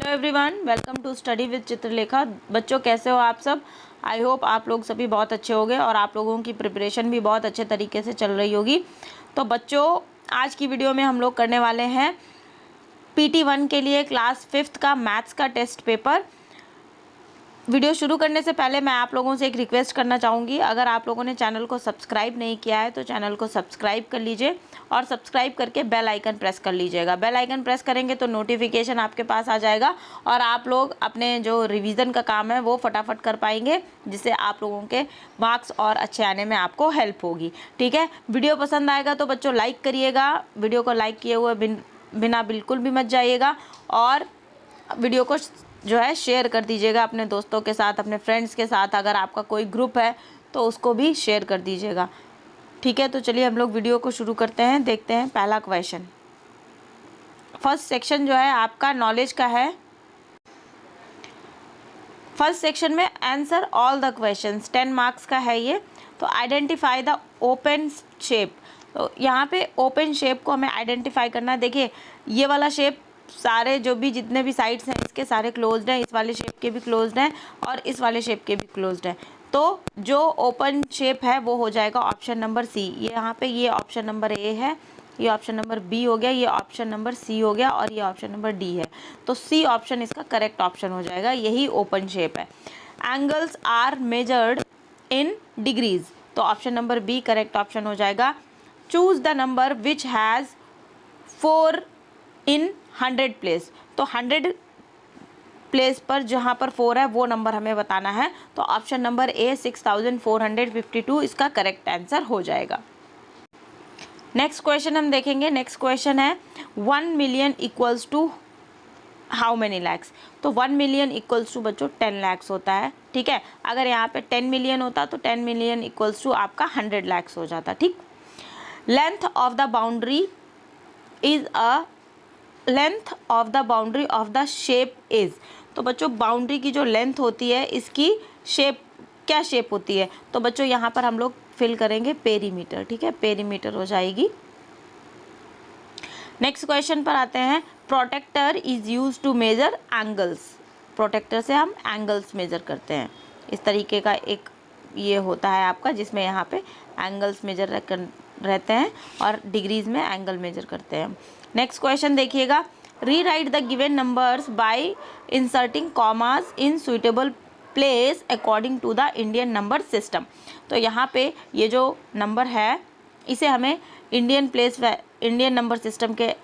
Everyone, welcome to study with Chitralekha. बच्चों कैसे हो आप सब? आई होप आप लोग सभी बहुत अच्छे होंगे और आप लोगों की प्रिपरेशन भी बहुत अच्छे तरीके से चल रही होगी। तो बच्चों, आज की वीडियो में हम लोग करने वाले हैं PT1 के लिए क्लास 5th का मैथ्स का टेस्ट पेपर। वीडियो शुरू करने से पहले मैं आप लोगों से एक रिक्वेस्ट करना चाहूँगी, अगर आप लोगों ने चैनल को सब्सक्राइब नहीं किया है तो चैनल को सब्सक्राइब कर लीजिए और सब्सक्राइब करके बेल आइकन प्रेस कर लीजिएगा। बेल आइकन प्रेस करेंगे तो नोटिफिकेशन आपके पास आ जाएगा और आप लोग अपने जो रिवीजन का काम है वो फटाफट कर पाएंगे, जिससे आप लोगों के मार्क्स और अच्छे आने में आपको हेल्प होगी। ठीक है, वीडियो पसंद आएगा तो बच्चों लाइक करिएगा। वीडियो को लाइक किए हुए बिना बिल्कुल भी मत जाइएगा और वीडियो को जो है शेयर कर दीजिएगा अपने दोस्तों के साथ, अपने फ्रेंड्स के साथ। अगर आपका कोई ग्रुप है तो उसको भी शेयर कर दीजिएगा। ठीक है, तो चलिए हम लोग वीडियो को शुरू करते हैं। देखते हैं पहला क्वेश्चन। फर्स्ट सेक्शन जो है आपका नॉलेज का है। फर्स्ट सेक्शन में answer all the questions, 10 marks का है ये। तो आइडेंटिफाई द ओपन शेप। तो यहाँ पे ओपन शेप को हमें आइडेंटिफाई करना है। देखिए, ये वाला शेप सारे जो भी जितने भी साइड्स हैं इसके सारे क्लोज्ड हैं, इस वाले शेप के भी क्लोज्ड हैं और इस वाले शेप के भी क्लोज्ड हैं। तो जो ओपन शेप है वो हो जाएगा ऑप्शन नंबर सी। ये यहाँ पे ये ऑप्शन नंबर ए है, ये ऑप्शन नंबर बी हो गया, ये ऑप्शन नंबर सी हो गया और ये ऑप्शन नंबर डी है। तो सी ऑप्शन इसका करेक्ट ऑप्शन हो जाएगा, यही ओपन शेप है। Angles are measured in degrees. तो option number B correct option हो जाएगा। Choose the number which has 4 in 100 place. तो 100 प्लेस पर जहाँ पर 4 है वो नंबर हमें बताना है। तो ऑप्शन नंबर ए 6452 इसका करेक्ट आंसर हो जाएगा। नेक्स्ट क्वेश्चन हम देखेंगे। नेक्स्ट क्वेश्चन है 1 million equals to how many lakhs. तो 1 मिलियन इक्वल्स टू बच्चों 10 लैक्स होता है। ठीक है, अगर यहाँ पे 10 मिलियन होता तो 10 मिलियन इक्वल्स टू आपका 100 लैक्स हो जाता। ठीक, length of the boundary is a length of the boundary of the shape is. तो बच्चों, बाउंड्री की जो लेंथ होती है इसकी शेप क्या शेप होती है? तो बच्चों यहाँ पर हम लोग फिल करेंगे पेरीमीटर। ठीक है, पेरीमीटर हो जाएगी। नेक्स्ट क्वेश्चन पर आते हैं। Protractor is use to measure angles. Protractor से हम एंगल्स मेजर करते हैं। इस तरीके का एक ये होता है आपका, जिसमें यहाँ पे एंगल्स मेजर रहते हैं और डिग्रीज में एंगल मेजर करते हैं। नेक्स्ट क्वेश्चन देखिएगा। Rewrite the given numbers by inserting commas in suitable place according to the Indian number system. तो यहाँ पे ये जो नंबर है इसे हमें इंडियन नंबर सिस्टम के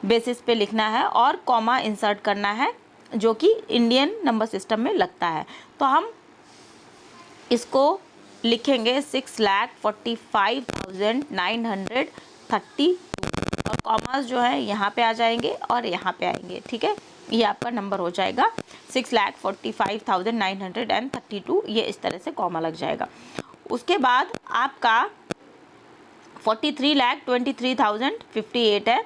बेसिस पे लिखना है और कॉमा इंसर्ट करना है जो कि इंडियन नंबर सिस्टम में लगता है। तो हम इसको लिखेंगे 6,45,932 और कॉमास जो है यहाँ पे आ जाएंगे और यहाँ पे आएंगे। ठीक है, ये आपका नंबर हो जाएगा 6,45,932। ये इस तरह से कॉमा लग जाएगा। उसके बाद आपका 43,23,058 है।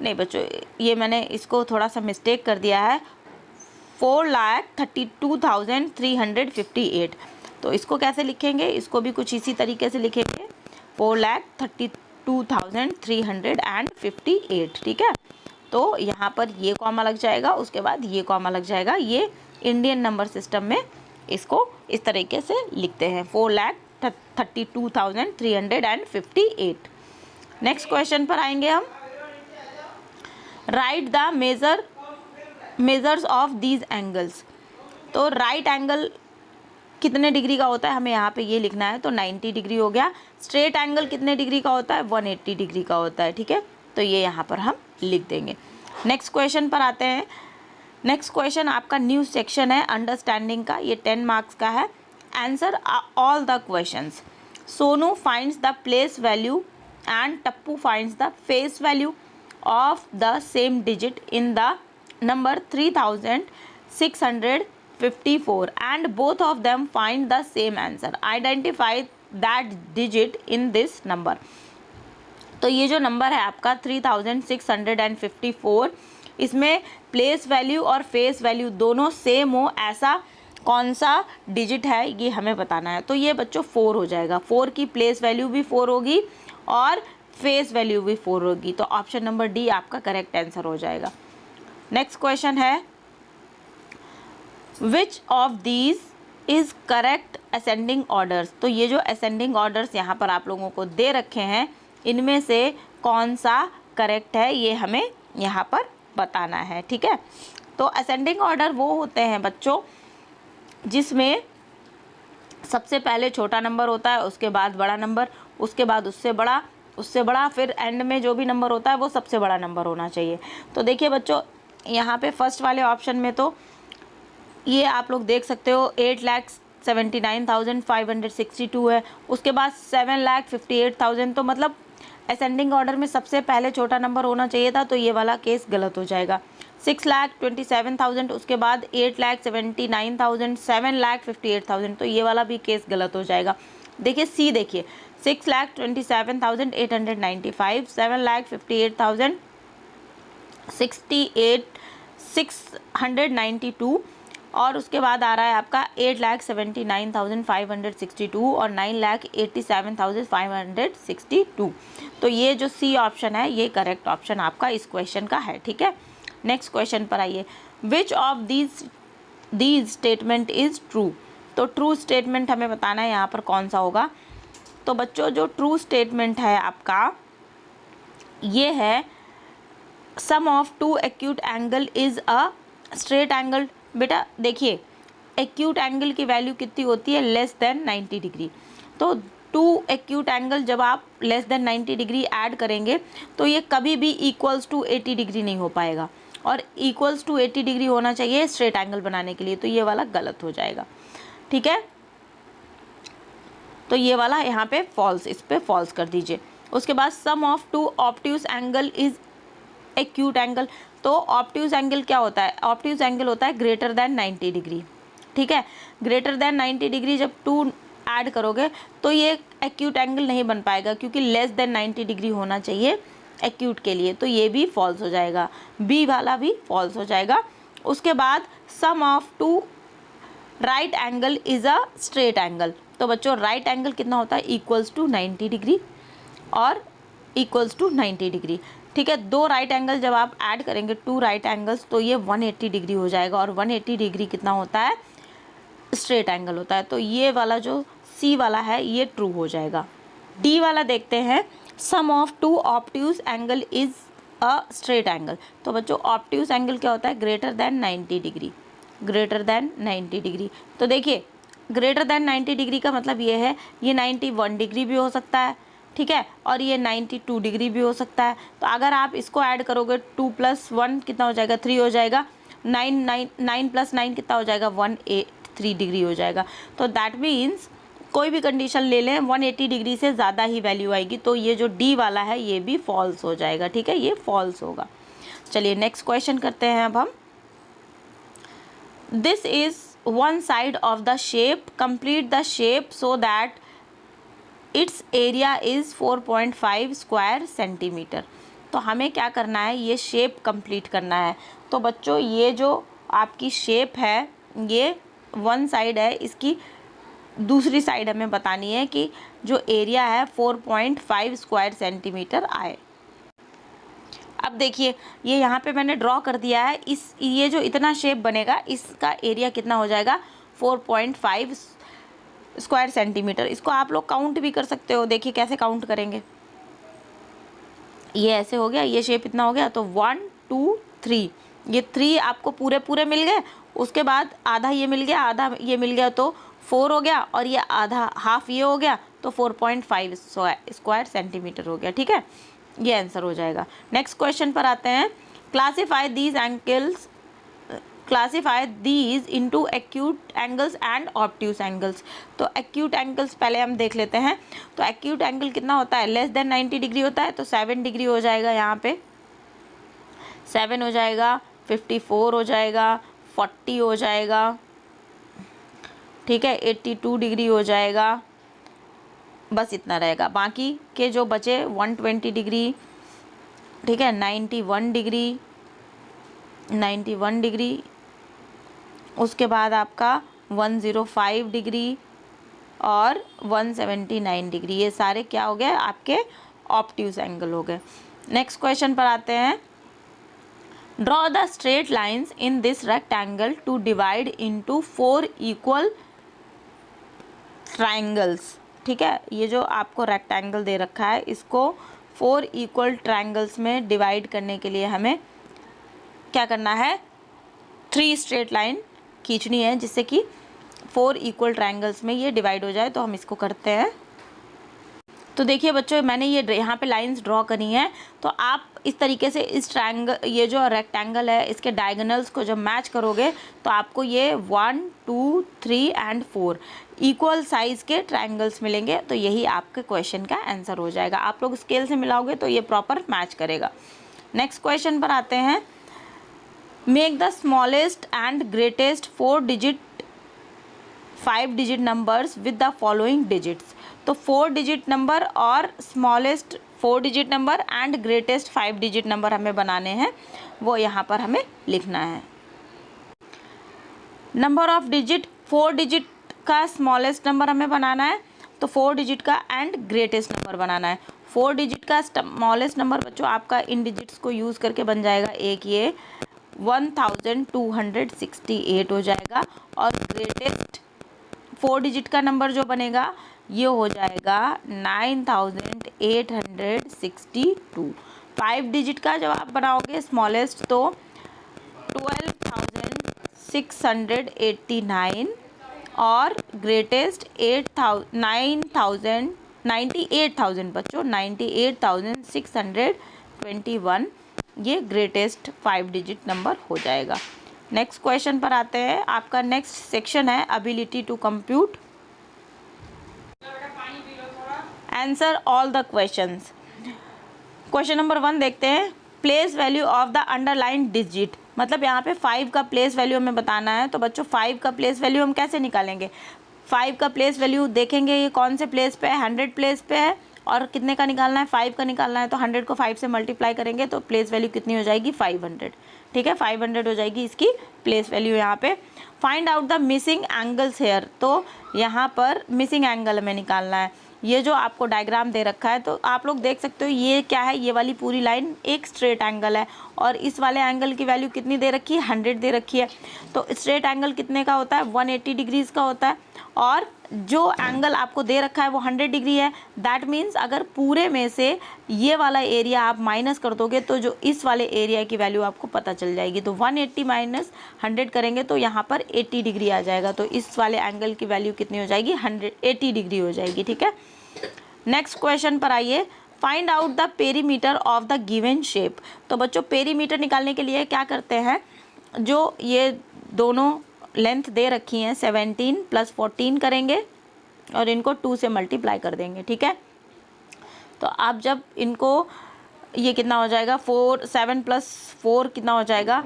नहीं बच्चों, ये मैंने इसको थोड़ा सा मिस्टेक कर दिया है। 4,32,358। तो इसको कैसे लिखेंगे? इसको भी कुछ इसी तरीके से लिखेंगे, 4,32,358। ठीक है, तो यहाँ पर ये कॉमा लग जाएगा, उसके बाद ये कॉमा लग जाएगा। ये इंडियन नंबर सिस्टम में इसको इस तरीके से लिखते हैं, 4,32,358। नेक्स्ट क्वेश्चन पर आएंगे हम। Right the measures of these angles. तो राइट एंगल कितने डिग्री का होता है हमें यहाँ पे ये लिखना है। तो 90 डिग्री हो गया। स्ट्रेट एंगल कितने डिग्री का होता है? 180 डिग्री का होता है। ठीक है, तो ये यहाँ पर हम लिख देंगे। नेक्स्ट क्वेश्चन पर आते हैं। नेक्स्ट क्वेश्चन आपका न्यू सेक्शन है अंडरस्टैंडिंग का, ये 10 मार्क्स का है। Answer all the questions. Sonu finds the place value and Tappu finds the face value of the same digit in the number 3,654 and both of them find the same answer. Identify that digit in this number. तो ये जो number है आपका 3,654, इसमें place value और face value दोनों same हो, ऐसा कौन सा डिजिट है ये हमें बताना है। तो ये बच्चों 4 हो जाएगा। 4 की प्लेस वैल्यू भी 4 होगी और फेस वैल्यू भी 4 होगी। तो ऑप्शन नंबर डी आपका करेक्ट आंसर हो जाएगा। नेक्स्ट क्वेश्चन है विच of these is correct ascending orders. तो ये जो असेंडिंग ऑर्डर्स यहाँ पर आप लोगों को दे रखे हैं, इनमें से कौन सा करेक्ट है ये हमें यहाँ पर बताना है। ठीक है, तो असेंडिंग ऑर्डर वो होते हैं बच्चों जिसमें सबसे पहले छोटा नंबर होता है, उसके बाद बड़ा नंबर, उसके बाद उससे बड़ा, फिर एंड में जो भी नंबर होता है वो सबसे बड़ा नंबर होना चाहिए। तो देखिए बच्चों, यहाँ पे फर्स्ट वाले ऑप्शन में तो ये आप लोग देख सकते हो 8,79,562 है, उसके बाद 7,58,000, तो मतलब असेंडिंग ऑर्डर में सबसे पहले छोटा नंबर होना चाहिए था, तो ये वाला केस गलत हो जाएगा। 6,27,000, उसके बाद 8,79,000, 7,58,000, तो ये वाला भी केस गलत हो जाएगा। देखिए सी, देखिए 6,27,895, 7,58,000, 692, और उसके बाद आ रहा है आपका 8,79,562 और 9,87,562। तो ये जो सी ऑप्शन है ये करेक्ट ऑप्शन आपका इस क्वेश्चन का है। ठीक है, नेक्स्ट क्वेश्चन पर आइए। विच of these statement is true. तो ट्रू स्टेटमेंट हमें बताना है यहाँ पर कौन सा होगा। तो बच्चों जो ट्रू स्टेटमेंट है आपका ये है sum of two acute angle is a straight angle. बेटा देखिए एक्यूट एंगल की वैल्यू कितनी होती है, लेस देन 90 डिग्री। तो टू एक्यूट एंगल जब आप लेस देन 90 डिग्री ऐड करेंगे तो ये कभी भी इक्वल्स टू 80 डिग्री नहीं हो पाएगा, और इक्वल्स टू 80 डिग्री होना चाहिए स्ट्रेट एंगल बनाने के लिए, तो ये वाला गलत हो जाएगा। ठीक है, तो ये वाला यहाँ पे फॉल्स, इस पे फॉल्स कर दीजिए। उसके बाद sum of two obtuse angle is acute angle. तो ऑब्ट्यूज एंगल क्या होता है, ऑब्ट्यूज एंगल होता है ग्रेटर देन 90 डिग्री। ठीक है, ग्रेटर देन 90 डिग्री जब टू ऐड करोगे तो ये एक्यूट एंगल नहीं बन पाएगा, क्योंकि लेस देन 90 डिग्री होना चाहिए एक्यूट के लिए, तो ये भी फॉल्स हो जाएगा, बी वाला भी फॉल्स हो जाएगा। उसके बाद sum of two right angle is a straight angle. तो बच्चों राइट एंगल कितना होता है, इक्वल्स टू 90 डिग्री और इक्वल्स टू 90 डिग्री। ठीक है, दो राइट एंगल जब आप ऐड करेंगे, टू राइट एंगल्स, तो ये 180 डिग्री हो जाएगा, और 180 डिग्री कितना होता है, स्ट्रेट एंगल होता है। तो ये वाला जो सी वाला है ये ट्रू हो जाएगा। डी वाला देखते हैं, sum of two obtuse angle is a straight angle. तो बच्चों ऑब्ट्यूज एंगल क्या होता है, greater than 90 degree, greater than 90 degree. तो देखिए ग्रेटर देन 90 डिग्री का मतलब ये है ये 91 डिग्री भी हो सकता है, ठीक है, और ये 92 डिग्री भी हो सकता है। तो अगर आप इसको ऐड करोगे 2 + 1 कितना हो जाएगा, 3 हो जाएगा, 9 + 9 कितना हो जाएगा, 183 डिग्री हो जाएगा। तो दैट मीन्स कोई भी कंडीशन ले लें 180 डिग्री से ज़्यादा ही वैल्यू आएगी, तो ये जो डी वाला है ये भी फॉल्स हो जाएगा। ठीक है, ये फॉल्स होगा। चलिए नेक्स्ट क्वेश्चन करते हैं अब हम। This is one side of the shape, complete the shape so that it's area is 4.5 square centimetre. तो हमें क्या करना है, ये शेप कंप्लीट करना है। तो बच्चों ये जो आपकी शेप है ये वन साइड है, इसकी दूसरी साइड हमें बतानी है कि जो एरिया है 4.5 स्क्वायर सेंटीमीटर आए। अब देखिए ये यहाँ पे मैंने ड्रॉ कर दिया है, ये जो इतना शेप बनेगा इसका एरिया कितना हो जाएगा, 4.5 स्क्वायर सेंटीमीटर। इसको आप लोग काउंट भी कर सकते हो। देखिए कैसे काउंट करेंगे, ये ऐसे हो गया, ये शेप इतना हो गया, तो 1 2 3, ये 3 आपको पूरे मिल गए। उसके बाद आधा ये मिल गया, आधा ये मिल गया, तो 4 हो गया, और ये आधा हाफ ये हो गया, तो 4.5 स्क्वायर सेंटीमीटर हो गया। ठीक है, ये आंसर हो जाएगा। नेक्स्ट क्वेश्चन पर आते हैं। Classify these into acute angles and obtuse angles. तो एक्यूट एंगल्स पहले हम देख लेते हैं। तो एक्यूट एंगल कितना होता है, लेस देन 90 डिग्री होता है, तो 7 डिग्री हो जाएगा, यहाँ पे 7 हो जाएगा, 54 हो जाएगा, 40 हो जाएगा, ठीक है, 82 डिग्री हो जाएगा, बस इतना रहेगा। बाकी के जो बचे 120 डिग्री, ठीक है, 91 डिग्री, उसके बाद आपका 105 डिग्री और 179 डिग्री, ये सारे क्या हो गए, आपके ऑब्ट्यूज एंगल हो गए। नेक्स्ट क्वेश्चन पर आते हैं। Draw the straight lines in this rectangle to divide into 4 equal triangles. ठीक है, ये जो आपको रेक्टेंगल दे रखा है इसको 4 इक्वल ट्रायंगल्स में डिवाइड करने के लिए हमें क्या करना है, 3 स्ट्रेट लाइन खींचनी है जिससे कि 4 इक्वल ट्रायंगल्स में ये डिवाइड हो जाए। तो हम इसको करते हैं। तो देखिए बच्चों, मैंने ये यहाँ पे लाइंस ड्रॉ करी हैं। तो आप इस तरीके से इस ट्रायंगल, ये जो रेक्टेंगल है इसके डायगोनल्स को जब मैच करोगे तो आपको ये 1 2 3 एंड 4 इक्वल साइज़ के ट्रायंगल्स मिलेंगे। तो यही आपके क्वेश्चन का आंसर हो जाएगा। आप लोग स्केल से मिलाओगे तो ये प्रॉपर मैच करेगा। नेक्स्ट क्वेश्चन पर आते हैं। Make the smallest and greatest 4 digit 5 digit numbers with the following digits. तो 4 डिजिट नंबर और smallest 4 digit number and greatest 5 digit number हमें बनाने हैं, वो यहाँ पर हमें लिखना है। नंबर ऑफ डिजिट, 4 डिजिट का स्मॉलेस्ट नंबर हमें बनाना है, तो 4 डिजिट का एंड ग्रेटेस्ट नंबर बनाना है। 4 डिजिट का स्मॉलेस्ट नंबर बच्चों आपका इन डिजिट्स को यूज़ करके बन जाएगा, एक ये 1268 हो जाएगा, और ग्रेटेस्ट 4 डिजिट का नंबर जो बनेगा ये हो जाएगा 9862। 5 डिजिट का जब आप बनाओगे स्मॉलेस्ट तो 12689, और ग्रेटेस्ट 98,000 बच्चों 98,621 ये ग्रेटेस्ट 5 डिजिट नंबर हो जाएगा। नेक्स्ट क्वेश्चन पर आते हैं। आपका नेक्स्ट सेक्शन है ability to compute. Answer all the questions. Question number 1 देखते हैं। Place value of the underline digit, मतलब यहाँ पे 5 का प्लेस वैल्यू हमें बताना है। तो बच्चों 5 का प्लेस वैल्यू हम कैसे निकालेंगे? 5 का प्लेस वैल्यू देखेंगे ये कौन से प्लेस पे है, 100 प्लेस पे है, और कितने का निकालना है, 5 का निकालना है। तो 100 को 5 से मल्टीप्लाई करेंगे तो प्लेस वैल्यू कितनी हो जाएगी, 500। ठीक है, 500 हो जाएगी इसकी प्लेस वैल्यू यहाँ पे। Find out the missing angles here, तो यहाँ पर मिसिंग एंगल हमें निकालना है। ये जो आपको डायग्राम दे रखा है तो आप लोग देख सकते हो ये क्या है, ये वाली पूरी लाइन एक स्ट्रेट एंगल है, और इस वाले एंगल की वैल्यू कितनी दे रखी है, 100 दे रखी है। तो स्ट्रेट एंगल कितने का होता है, 180 डिग्रीज़ का होता है, और जो एंगल आपको दे रखा है वो 100 डिग्री है। दैट मीन्स अगर पूरे में से ये वाला एरिया आप माइनस कर दोगे तो जो इस वाले एरिया की वैल्यू आपको पता चल जाएगी। तो 180 माइनस 100 करेंगे तो यहाँ पर 80 डिग्री आ जाएगा। तो इस वाले एंगल की वैल्यू कितनी हो जाएगी, 180 डिग्री हो जाएगी। ठीक है, नेक्स्ट क्वेश्चन पर आइए। Find out the perimeter of the given shape. तो बच्चों पेरीमीटर निकालने के लिए क्या करते हैं, जो ये दोनों लेंथ दे रखी हैं 17 + 14 करेंगे और इनको 2 से मल्टीप्लाई कर देंगे। ठीक है, तो आप जब इनको, ये कितना हो जाएगा, 7 + 4 कितना हो जाएगा,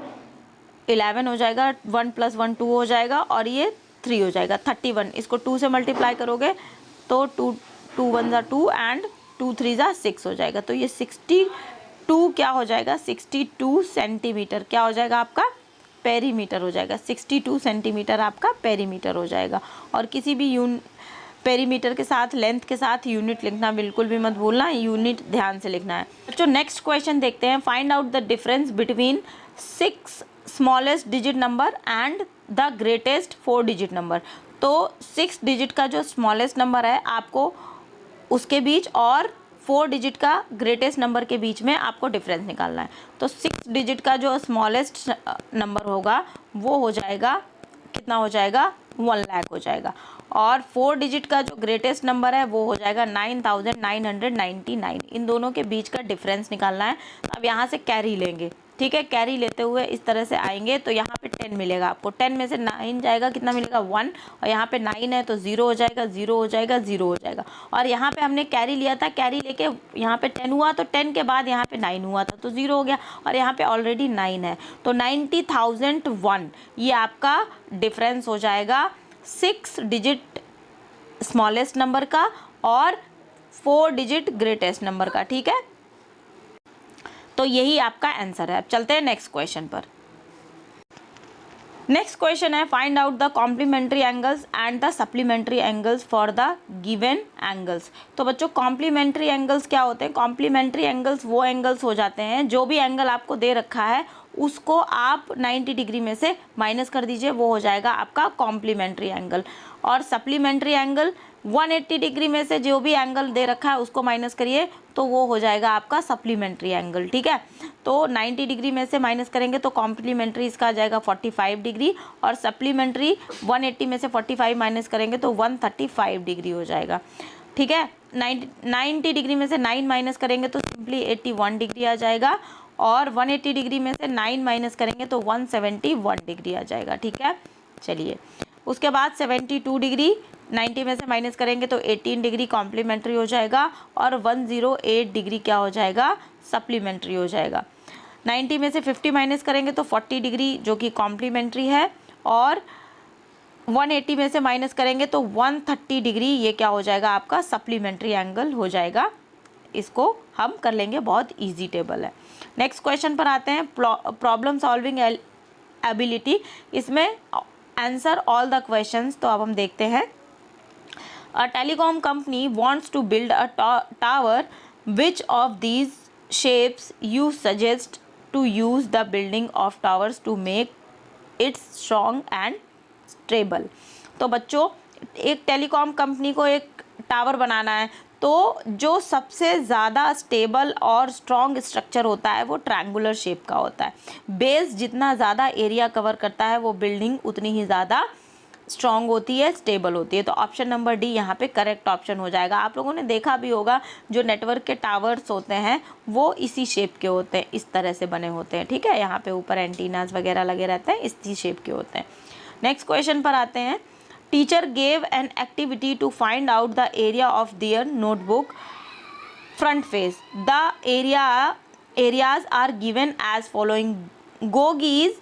11 हो जाएगा, 1 + 1 2 हो जाएगा, और ये 3 हो जाएगा 31। इसको 2 से मल्टीप्लाई करोगे तो 2 1 = 2 एंड 2 3 = 6 हो जाएगा। तो ये 62 क्या हो जाएगा, 62 सेंटीमीटर क्या हो जाएगा, आपका पेरीमीटर हो जाएगा। 62 सेंटीमीटर आपका पेरीमीटर हो जाएगा। और किसी भी पेरीमीटर के साथ, लेंथ के साथ यूनिट लिखना बिल्कुल भी मत भूलना, यूनिट ध्यान से लिखना है। बच्चों नेक्स्ट क्वेश्चन देखते हैं। Find out the difference between 6 smallest digit number and the greatest 4 digit number. तो 6 डिजिट का जो स्मॉलेस्ट नंबर है आपको उसके बीच, और 4 डिजिट का ग्रेटेस्ट नंबर के बीच में आपको डिफरेंस निकालना है। तो 6 डिजिट का जो स्मॉलेस्ट नंबर होगा वो हो जाएगा, कितना हो जाएगा, 1 लाख हो जाएगा, और 4 डिजिट का जो ग्रेटेस्ट नंबर है वो हो जाएगा 9999। इन दोनों के बीच का डिफरेंस निकालना है। अब यहाँ से कैरी लेंगे। ठीक है, कैरी लेते हुए इस तरह से आएंगे तो यहाँ पे 10 मिलेगा आपको। 10 में से 9 जाएगा, कितना मिलेगा, 1, और यहाँ पे 9 है तो 0 हो जाएगा, 0 हो जाएगा, 0 हो जाएगा। और यहाँ पे हमने कैरी लिया था, कैरी लेके यहाँ पे 10 हुआ तो 10 के बाद यहाँ पे 9 हुआ था तो 0 हो गया, और यहाँ पे ऑलरेडी 9 है तो 90,001 ये आपका डिफरेंस हो जाएगा 6 डिजिट स्मॉलेस्ट नंबर का और 4 डिजिट ग्रेटेस्ट नंबर का। ठीक है, तो यही आपका आंसर है। अब चलते हैं नेक्स्ट क्वेश्चन पर। नेक्स्ट क्वेश्चन है find out the complementary angles and the supplementary angles for the given angles. तो बच्चों कॉम्प्लीमेंट्री एंगल्स क्या होते हैं? कॉम्प्लीमेंट्री एंगल्स वो एंगल्स हो जाते हैं जो भी एंगल आपको दे रखा है उसको आप 90 डिग्री में से माइनस कर दीजिए, वो हो जाएगा आपका कॉम्प्लीमेंट्री एंगल। और सप्लीमेंट्री एंगल 180 डिग्री में से जो भी एंगल दे रखा है उसको माइनस करिए तो वो हो जाएगा आपका सप्लीमेंट्री एंगल। ठीक है, तो 90 डिग्री में से माइनस करेंगे तो कॉम्प्लीमेंट्री इसका आ जाएगा 45 डिग्री और सप्लीमेंट्री 180 में से 45 माइनस करेंगे तो 135 डिग्री हो जाएगा। ठीक है, 90 डिग्री में से 9 माइनस करेंगे तो सिंपली 81 डिग्री आ जाएगा और 180 डिग्री में से 9 माइनस करेंगे तो 171 डिग्री आ जाएगा। ठीक है, चलिए उसके बाद 72 डिग्री 90 में से माइनस करेंगे तो 18 डिग्री कॉम्प्लीमेंट्री हो जाएगा और 108 डिग्री क्या हो जाएगा? सप्लीमेंट्री हो जाएगा। 90 में से 50 माइनस करेंगे तो 40 डिग्री जो कि कॉम्प्लीमेंट्री है और 180 में से माइनस करेंगे तो 130 डिग्री ये क्या हो जाएगा? आपका सप्लीमेंट्री एंगल हो जाएगा। इसको हम कर लेंगे, बहुत ईजी टेबल है। नेक्स्ट क्वेश्चन पर आते हैं, प्रॉब्लम सॉल्विंग एबिलिटी। इसमें आंसर ऑल द क्वेश्चंस। तो अब हम देखते हैं, a telecom company wants to build a tower, which of these shapes you suggest to use the building of towers to make its strong and stable. तो बच्चों एक telecom company को एक टावर बनाना है तो जो सबसे ज़्यादा स्टेबल और स्ट्रॉन्ग स्ट्रक्चर होता है वो ट्रायंगुलर शेप का होता है। बेस जितना ज़्यादा एरिया कवर करता है वो बिल्डिंग उतनी ही ज़्यादा स्ट्रॉन्ग होती है, स्टेबल होती है। तो ऑप्शन नंबर डी यहाँ पे करेक्ट ऑप्शन हो जाएगा। आप लोगों ने देखा भी होगा जो नेटवर्क के टावर्स होते हैं वो इसी शेप के होते हैं, इस तरह से बने होते हैं। ठीक है, यहाँ पे ऊपर एंटीनास वगैरह लगे रहते हैं, इसी शेप के होते हैं। नेक्स्ट क्वेश्चन पर आते हैं, teacher gave an activity to find out the area of their notebook front face. The areas are given as following, Gogi's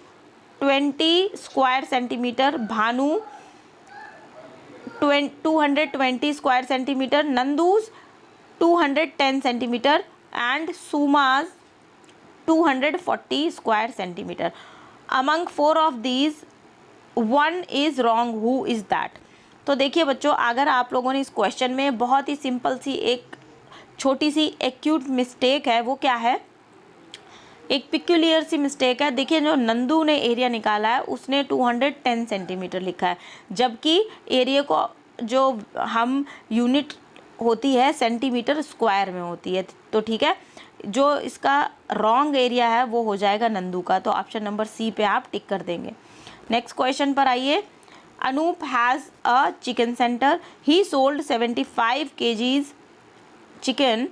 20 square centimetre, Bhanu 220 square centimetre, Nandu's 210 centimetre and Suma's 240 square centimetre. Among 4 of these one is wrong, who is that. तो देखिए बच्चों, अगर आप लोगों ने इस question में बहुत ही सिंपल सी एक छोटी सी एक्यूट मिस्टेक है, वो क्या है? एक पिक्यूलियर सी मिस्टेक है। देखिए जो नंदू ने एरिया निकाला है उसने 210 सेंटीमीटर लिखा है, जबकि एरिया को जो हम यूनिट होती है सेंटीमीटर स्क्वायर में होती है। तो ठीक है, जो इसका रॉन्ग एरिया है वो हो जाएगा नंदू का। तो ऑप्शन नंबर सी पे आप टिक कर देंगे। नेक्स्ट क्वेश्चन पर आइए, Anoop has a chicken centre, he sold 75 kgs chicken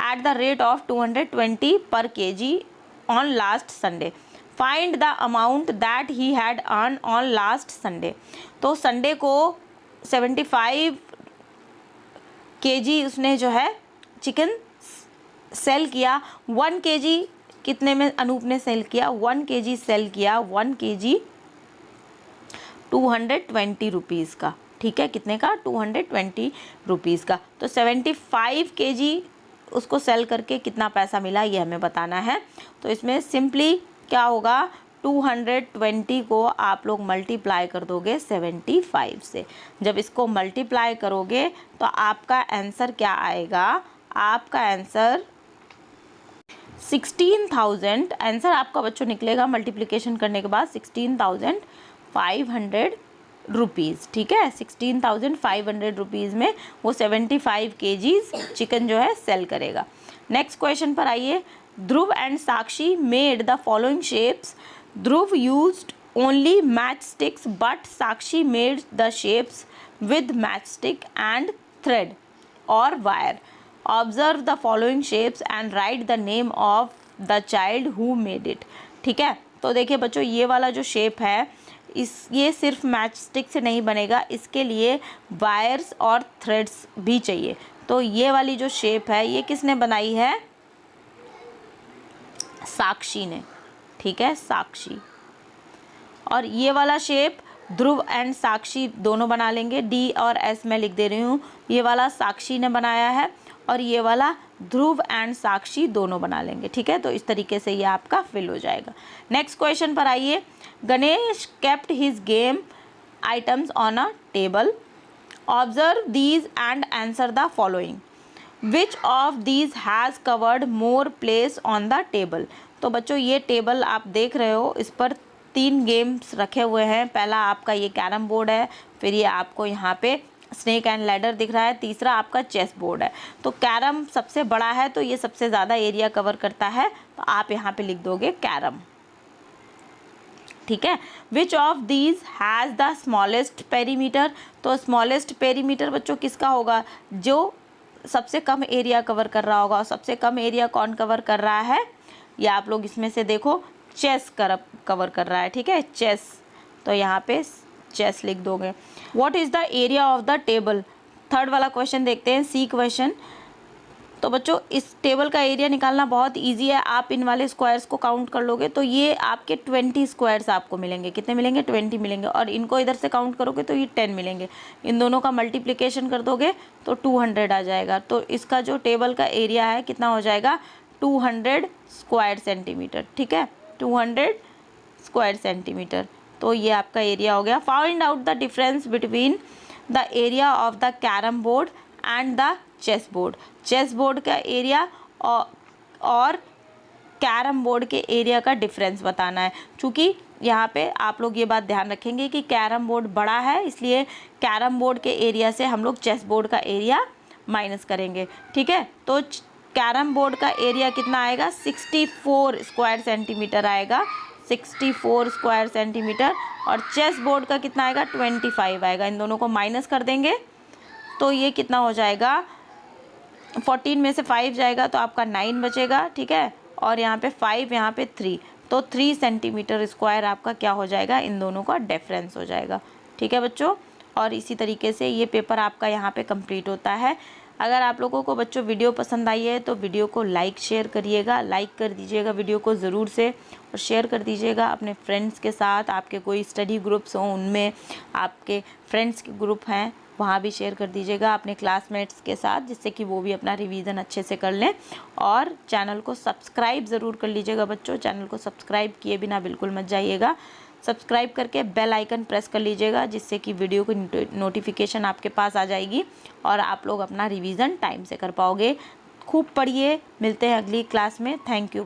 at the rate of 220 per kg on last Sunday. Find the amount that he had earned on last Sunday. तो Sunday को 75 kg उसने जो है chicken cell किया। 1 kg कितने में अनूप ने cell किया? 1 kg सेल किया, 1 kg 220 रुपीज़ का। ठीक है, कितने का? 220 रुपीज़ का। तो 75 kg उसको सेल करके कितना पैसा मिला ये हमें बताना है। तो इसमें सिंपली क्या होगा, 220 को आप लोग मल्टीप्लाई कर दोगे 75 से। जब इसको मल्टीप्लाई करोगे तो आपका आंसर क्या आएगा? आपका आंसर 16,000 आंसर आपका बच्चों निकलेगा मल्टीप्लिकेशन करने के बाद 16,500 रुपीज़। ठीक है, 16,500 रुपीज़ में वो 75 kgs चिकन जो है सेल करेगा। नेक्स्ट क्वेश्चन पर आइए, Dhruv and Sakshi made the following shapes. Dhruv used only match sticks but Sakshi made the shapes with match stick and thread और wire. Observe the following shapes and write the name of the child who made it. ठीक है, तो देखिए बच्चों ये वाला जो shape है ये सिर्फ मैच स्टिक से नहीं बनेगा, इसके लिए वायर्स और थ्रेड्स भी चाहिए। तो ये वाली जो शेप है ये किसने बनाई है? साक्षी ने। ठीक है, साक्षी। और ये वाला शेप ध्रुव एंड साक्षी दोनों बना लेंगे। डी और एस मैं लिख दे रही हूँ, ये वाला साक्षी ने बनाया है और ये वाला ध्रुव एंड साक्षी दोनों बना लेंगे, ठीक है। तो इस तरीके से ये आपका फिल हो जाएगा। नेक्स्ट क्वेश्चन पर आइए। Ganesh kept his game items on a table, observe these and answer the following, which of these has covered more place on the table. तो बच्चों ये टेबल आप देख रहे हो, इस पर 3 गेम्स रखे हुए हैं। पहला आपका ये कैरम बोर्ड है, फिर ये आपको यहाँ पे स्नेक एंड लैडर दिख रहा है, तीसरा आपका चेस बोर्ड है। तो कैरम सबसे बड़ा है तो ये सबसे ज़्यादा एरिया कवर करता है, तो आप यहाँ पे लिख दोगे कैरम, ठीक है। विच of these has the smallest perimeter. तो स्मॉलेस्ट पेरीमीटर बच्चों किसका होगा, जो सबसे कम एरिया कवर कर रहा होगा। और सबसे कम एरिया कौन कवर कर रहा है, या आप लोग इसमें से देखो, चेस कवर कर रहा है, ठीक है, चेस। तो यहाँ पे चेस लिख दोगे। What is the area of the table. Third वाला क्वेश्चन देखते हैं, सी क्वेश्चन। तो बच्चों इस टेबल का एरिया निकालना बहुत इजी है। आप इन वाले स्क्वायर्स को काउंट कर लोगे तो ये आपके 20 स्क्वायर्स आपको मिलेंगे। कितने मिलेंगे, 20 मिलेंगे। और इनको इधर से काउंट करोगे तो ये 10 मिलेंगे। इन दोनों का मल्टीप्लिकेशन कर दोगे तो 200 आ जाएगा। तो इसका जो टेबल का एरिया है कितना हो जाएगा, 200 स्क्वायर सेंटीमीटर, ठीक है, 200 स्क्वायर सेंटीमीटर। तो ये आपका एरिया हो गया। Find out the difference between the area of the carrom board and the chess board. Chess board का एरिया और कैरम बोर्ड के एरिया का डिफरेंस बताना है। चूँकि यहाँ पे आप लोग ये बात ध्यान रखेंगे कि कैरम बोर्ड बड़ा है, इसलिए कैरम बोर्ड के एरिया से हम लोग चेस बोर्ड का एरिया माइनस करेंगे, ठीक है। तो कैरम बोर्ड का एरिया कितना आएगा, 64 स्क्वायर सेंटीमीटर आएगा, 64 स्क्वायर सेंटीमीटर। और चेस बोर्ड का कितना आएगा, 25 आएगा। इन दोनों को माइनस कर देंगे तो ये कितना हो जाएगा, 14 में से 5 जाएगा तो आपका 9 बचेगा, ठीक है। और यहाँ पे 5, यहाँ पे 3, तो 3 सेंटीमीटर स्क्वायर आपका क्या हो जाएगा, इन दोनों का डिफरेंस हो जाएगा, ठीक है बच्चों। और इसी तरीके से ये पेपर आपका यहाँ पे कंप्लीट होता है। अगर आप लोगों को बच्चों वीडियो पसंद आई है तो वीडियो को लाइक शेयर करिएगा, लाइक कर दीजिएगा वीडियो को ज़रूर से, और शेयर कर दीजिएगा अपने फ्रेंड्स के साथ। आपके कोई स्टडी ग्रुप्स हों उनमें, आपके फ्रेंड्स के ग्रुप हैं वहाँ भी शेयर कर दीजिएगा अपने क्लासमेट्स के साथ, जिससे कि वो भी अपना रिवीजन अच्छे से कर लें। और चैनल को सब्सक्राइब ज़रूर कर लीजिएगा बच्चों, चैनल को सब्सक्राइब किए बिना बिल्कुल मत जाइएगा। सब्सक्राइब करके बेल आइकन प्रेस कर लीजिएगा, जिससे कि वीडियो की नोटिफिकेशन आपके पास आ जाएगी और आप लोग अपना रिवीजन टाइम से कर पाओगे। खूब पढ़िए, मिलते हैं अगली क्लास में। Thank you.